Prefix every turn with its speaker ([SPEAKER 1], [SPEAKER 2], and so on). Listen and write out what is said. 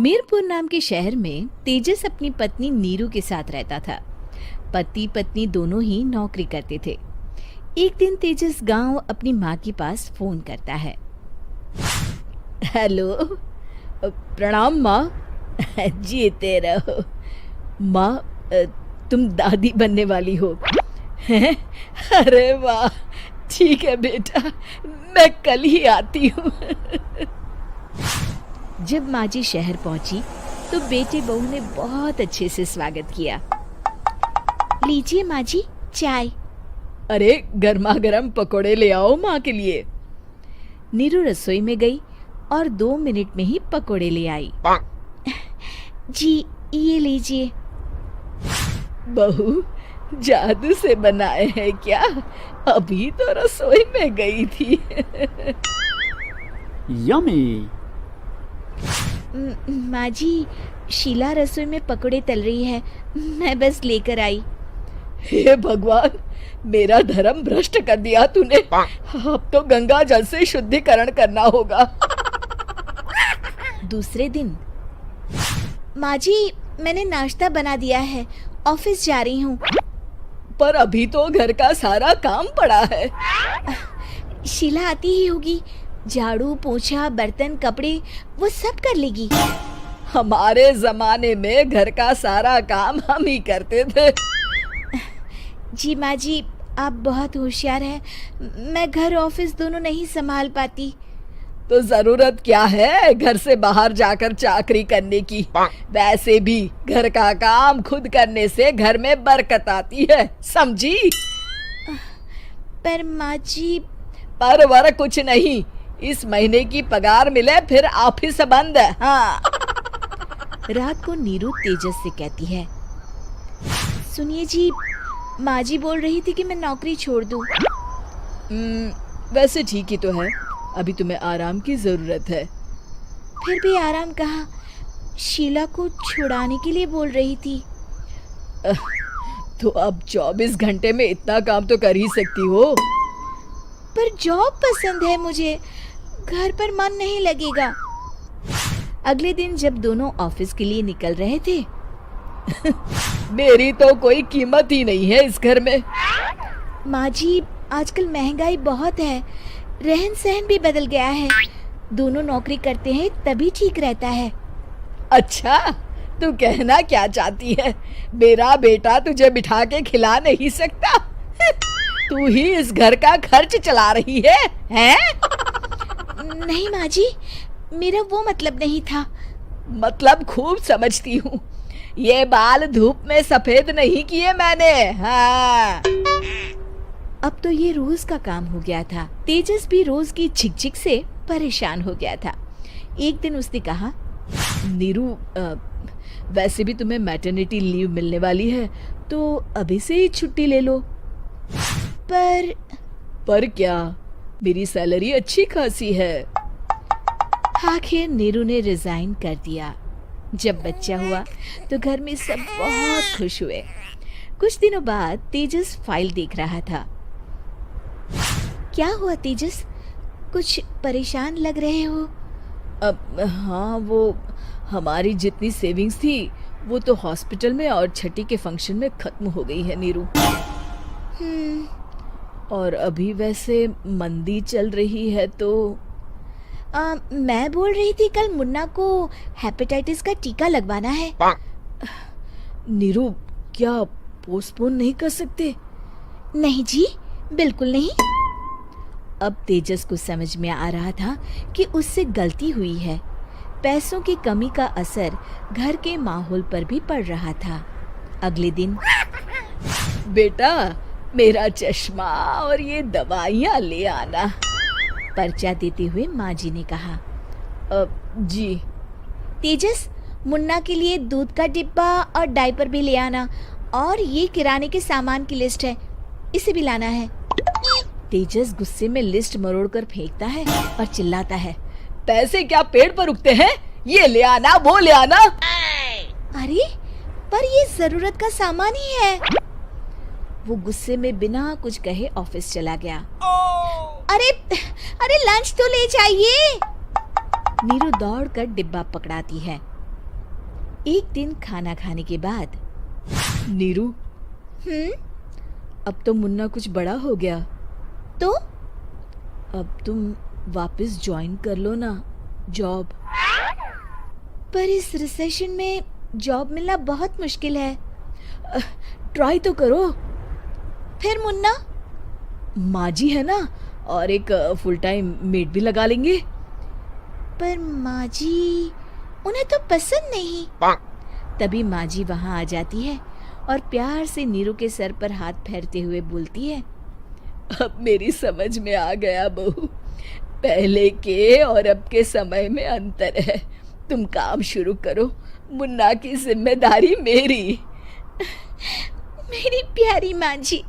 [SPEAKER 1] मीरपुर नाम के शहर में तेजस अपनी पत्नी नीरू के साथ रहता था। पति पत्नी दोनों ही नौकरी करते थे। एक दिन तेजस गांव अपनी माँ के पास फोन करता है। हेलो, प्रणाम माँ। जीते रहो माँ, तुम दादी बनने वाली हो। अरे वाह, ठीक है बेटा, मैं कल ही आती हूँ। जब माँ जी शहर पहुंची तो बेटे बहू ने बहुत अच्छे से स्वागत किया। लीजिए माँ जी, चाय। अरे गर्मा गर्म पकोड़े ले आओ माँ के लिए। नीरू रसोई में गई और 2 मिनट में ही पकोड़े ले आई। जी ये लीजिए। बहू जादू से बनाए हैं क्या? अभी तो रसोई में गई थी।
[SPEAKER 2] यम्मी।
[SPEAKER 1] माँ जी, शीला रसोई में पकोड़े तल रही है, मैं बस लेकर आई। हे भगवान, मेरा धर्म भ्रष्ट कर दिया तूने। अब तो गंगा जल से शुद्धिकरण करना होगा। दूसरे दिन, माँ जी मैंने नाश्ता बना दिया है, ऑफिस जा रही हूँ। पर अभी तो घर का सारा काम पड़ा है। शीला आती ही होगी, झाड़ू पोछा बर्तन कपड़े वो सब कर लेगी। हमारे जमाने में घर का सारा काम हम ही करते थे। जी माँ जी, आप बहुत होशियार हैं, मैं घर ऑफिस दोनों नहीं संभाल पाती। तो जरूरत क्या है घर से बाहर जाकर चाकरी करने की? वैसे भी घर का काम खुद करने से घर में बरकत आती है, समझी? पर माँ जी। पर वर कुछ नहीं, इस महीने की पगार मिले फिर ऑफिस बंद है। हाँ। रात को नीरू तेजस से कहती है, सुनिए जी, माँ जी बोल रही थी कि मैं नौकरी छोड़ दूं। वैसे ठीक ही तो है, अभी तुम्हें आराम की जरूरत है। फिर भी आराम कहाँ, शीला को छुड़ाने के लिए बोल रही थी। तो अब 24 घंटे में इतना काम तो कर ही सकती हो। पर जॉब पसंद है मुझे, घर पर मन नहीं लगेगा। अगले दिन जब दोनों ऑफिस के लिए निकल रहे थे, मेरी तो कोई कीमत ही नहीं है इस घर में। माँ जी, आजकल महंगाई बहुत है, रहन सहन भी बदल गया है, दोनों नौकरी करते हैं तभी ठीक रहता है। अच्छा, तू कहना क्या चाहती है? मेरा बेटा तुझे बिठा के खिला नहीं सकता? तू ही इस घर का खर्च चला रही है, हैं? नहीं माँ जी, मेरा वो मतलब नहीं था। मतलब खूब समझती हूँ, ये बाल धूप में सफेद नहीं किए मैंने। हाँ। अब तो ये रोज का काम हो गया था। तेजस भी रोज की झिकझिक से परेशान हो गया था। एक दिन उसने कहा, नीरू, वैसे भी तुम्हें मैटरनिटी लीव मिलने वाली है, तो अभी से ही छुट्टी ले लो। पर क्या, मेरी सैलरी अच्छी खासी है। आखिर नीरू ने रिजाइन कर दिया। जब बच्चा हुआ तो घर में सब बहुत खुश हुए। कुछ दिनों बाद तेजस फाइल देख रहा था। क्या हुआ तेजस, कुछ परेशान लग रहे हो? हाँ, वो हमारी जितनी सेविंग्स थी वो तो हॉस्पिटल में और छठी के फंक्शन में खत्म हो गई है नीरू। और अभी वैसे मंदी चल रही है तो मैं बोल रही थी कल मुन्ना को हेपेटाइटिस का टीका लगवाना है। नीरू, क्या पोस्टपोन नहीं कर सकते? नहीं जी, बिल्कुल नहीं। अब तेजस को समझ में आ रहा था कि उससे गलती हुई है। पैसों की कमी का असर घर के माहौल पर भी पड़ रहा था। अगले दिन, बेटा मेरा चश्मा और ये दवाइयाँ ले आना, पर्चा देते हुए माँ जी ने कहा। जी। तेजस, मुन्ना के लिए दूध का डिब्बा और डायपर भी ले आना, और ये किराने के सामान की लिस्ट है, इसे भी लाना है। तेजस गुस्से में लिस्ट मरोड़कर फेंकता है और चिल्लाता है, पैसे क्या पेड़ पर उगते हैं? ये ले आना, वो ले आना। अरे पर ये जरूरत का सामान ही है। वो गुस्से में बिना कुछ कहे ऑफिस चला गया। अरे लंच तो ले जाइए। नीरू दौड़कर डिब्बा पकड़ाती है। एक दिन खाना खाने के बाद, नीरू, अब तो मुन्ना कुछ बड़ा हो गया, तो अब तुम वापस ज्वाइन कर लो ना जॉब। पर इस रिसेशन में जॉब मिलना बहुत मुश्किल है। ट्राई तो करो। फिर मुन्ना, माँ जी है ना, और एक फुल टाइम मेड भी लगा लेंगे। पर माँ जी, उन्हें तो पसंद नहीं। तभी माँ जी वहाँ आ जाती है और प्यार से नीरू के सर पर हाथ फेरते हुए बोलती है, अब मेरी समझ में आ गया बहू, पहले के और अब के समय में अंतर है। तुम काम शुरू करो, मुन्ना की जिम्मेदारी मेरी। मेरी प्यारी माँ जी।